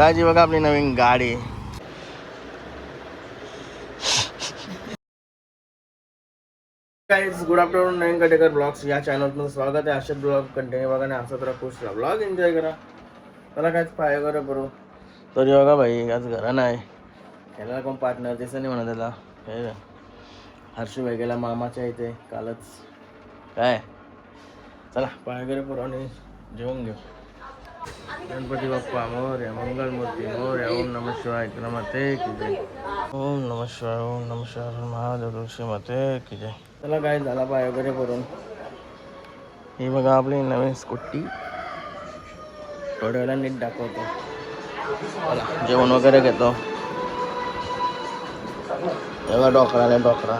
ताजी बघा आपली नवीन गाडी. Guys good afternoon. Navin Katekar blogs या चॅनलचं स्वागत आहे. असे ब्लॉग कंटिन्यू बघा आणि असं तर खुश राहा, ब्लॉग एन्जॉय करा. त्याला काहीच पाय वगैरे करू तरी बघा भाई आज घरा नाही. त्याला कोण पार्टनर दिसत नाही म्हणा त्याला. हे हर्षू गेला मामाच्या इथे कालच. काय चला पाय वगैरे करू आणि जेवून घेऊ. गणपती बाप्पा मोरया, मंगलमूर्ती मोरया, ओम नमः शिवाय नमते की जय. ओम नमः शिवाय, ओम नमः शिवाय, महादेव तुळशी माते की जय. चला काय झाला पाय वगैरे करून. ही बघा आपली नवीन स्कूटी. थोड्या वेळा नीट दाखवतो. चला जेवण वगैरे घेतो. एवढा डोकरा नाही डोकरा.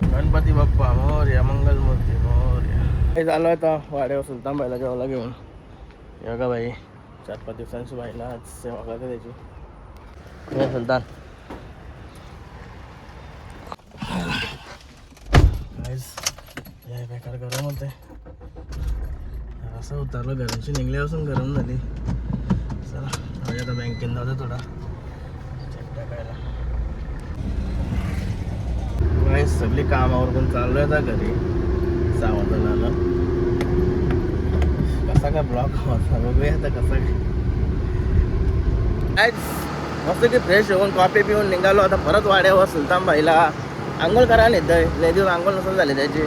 गणपती बाप्पा मोरया, मंगलमूर्ती मोरया. हे झालं आता वाड्यावर सुलतान बाईला जेवायला घेऊन. हे बघा बाई 4-5 दिवसांची बाईला आज सेवा करते त्याची. हे सुलतान बेकार गरम होते. असं उतरलं घराची निघल्यापासून गरम झाली. चला आता बँकेत जाऊ थोडा चेक टाकायला. सगळी कामावर पण चाललोय आता घरी. सावंतला कसा काय ब्लॉक बघूया आता कसा काय. मस्त की फ्रेश होऊन कॉफी पिऊन निघालो. आता परत वाड्यावर सुलतान बाईला आंघोळ करायला येतंय. लय दिवस आंघोळ नसून झाली त्याची.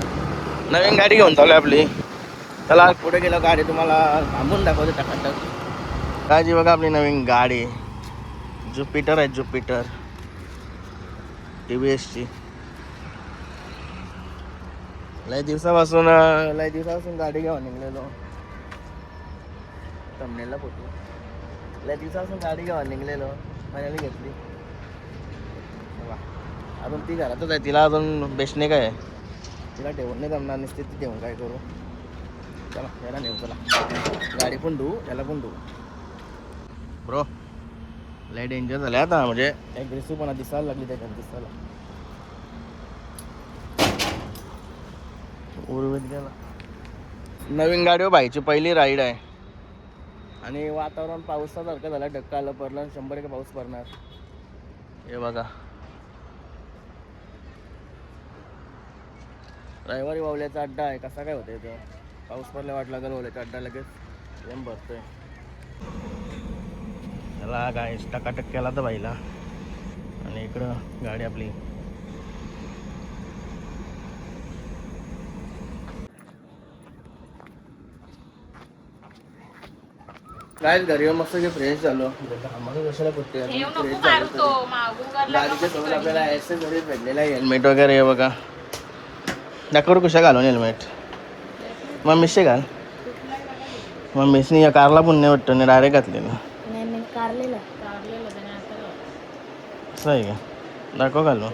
नवीन गाडी घेऊन चालू आपली. चला पुढे गेलो गाडी तुम्हाला थांबून दाखवते टाकाटक. गाडी बघा आपली नवीन गाडी ज्युपिटर आहे. ज्युपिटर TVS ची. लय दिवसापासून गाडी घेऊन निघलेलो. तमनेला फोटो. लय दिवसापासून गाडी घेऊन निघलेलो. फायनली घेतली. अजून ती घरातच आहे. तिला अजून बेसणे काय आहे. तिला ठेवून नाही जमणार. नसते ती ठेवून काय करू. चला याला नेऊ. चला गाडी पण धुवू याला पण धुवू. ब्रो लय डेंजर झालं आता. म्हणजे ॲग्रेसिव्हपणा दिसायला लागली त्याच्यात. दिसायला उर्वरित गेला. नवीन गाडी बाईची पहिली राईड आहे. आणि वातावरण पावसासारखं झालं. ढक्का आलं पडलं. 100% पाऊस पडणार. हे बघा रविवारी वावल्याचा अड्डा आहे. कसा काय होतंय तो. पाऊस पडला वाटला तर वावल्याचा अड्डा लगेच एम भरतोय. त्याला काय टकाटक केला तर बाईला. आणि इकडं गाडी आपली. काय घरी मस्त फ्रेश झालो. आम्हाला कशाला कुठे गाडीच्या समोर आपल्याला ॲक्सेसरीज भेटलेला आहे. हेल्मेट वगैरे हे बघा. दाखवर कशा घालून हेल्मेट. मग मिसशे घाल. मग मिसनी या कारला पण नाही वाटतं नाही डायरेक्ट घातलेलं. असं आहे का. दाखव घालू.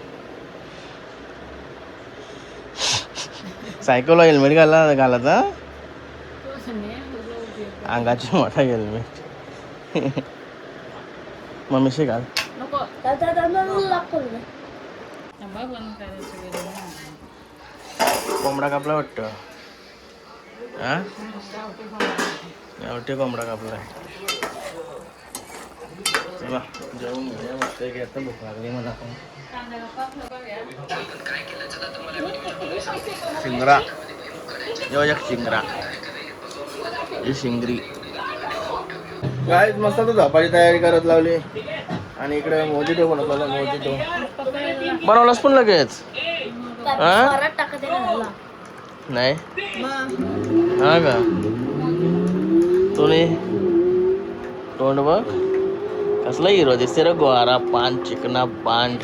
सायकलला हेल्मेट घालायचा. अंगाची मोठा हेल्मेट. मम्मीशी घाल. कोंबडा कापला वाटतं. हा गावठी कोंबडा कापलाय. चला जेवून घेऊया. मस्त घेतं. भूक लागली मला पण. शिंगरा यो एक शिंगरा. ही शिंगरी. काय मस्त तर झोपाची तयारी करत लावली. आणि इकडे मोजिटो बनवत लावला. मोजिटो बनवलास पण लगेच. नाही हा का. तुम्ही तोंड बघ कसला हिरो दिसते रे. गोहारा पान चिकना पांड.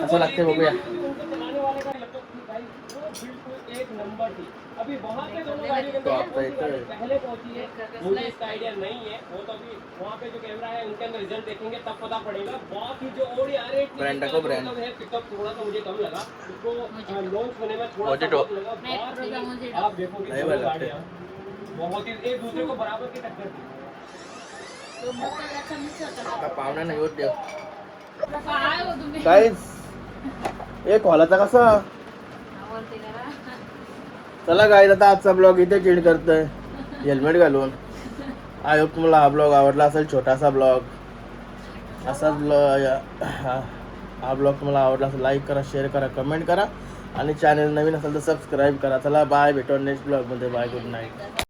असं लागते बघूया. अभी वहाँ पे दोनों गाड़ी के पहले पहुंची है. मुझे इसका आइडिया नहीं है. वो तो अभी वहाँ पे जो कैमरा है उनके अंदर रिजल्ट देखेंगे तब पता पड़ेगा. बाकी जो और यार ब्रांड को ब्रांड है पिकअप थोड़ा सा मुझे कम लगा. उसको लॉन्च होने में थोड़ा सा लगा. आप देखो गाड़ियाँ बहुत ही एक दूसरे को बराबर की टक्कर दी. पावना नाही होत. काहीच एक हॉलाचा कसा. चला गाईज आता आजचा ब्लॉग इथे एंड करतोय हेल्मेट घालून. आय होप तुम्हाला हा ब्लॉग आवडला असेल. छोटासा ब्लॉग असाच हा ब्लॉग तुम्हाला आवडला असेल लाईक करा, शेअर करा, कमेंट करा आणि चॅनल नवीन असेल तर सबस्क्राईब करा. चला बाय, भेटू नेक्स्ट ब्लॉगमध्ये. Bye, good night.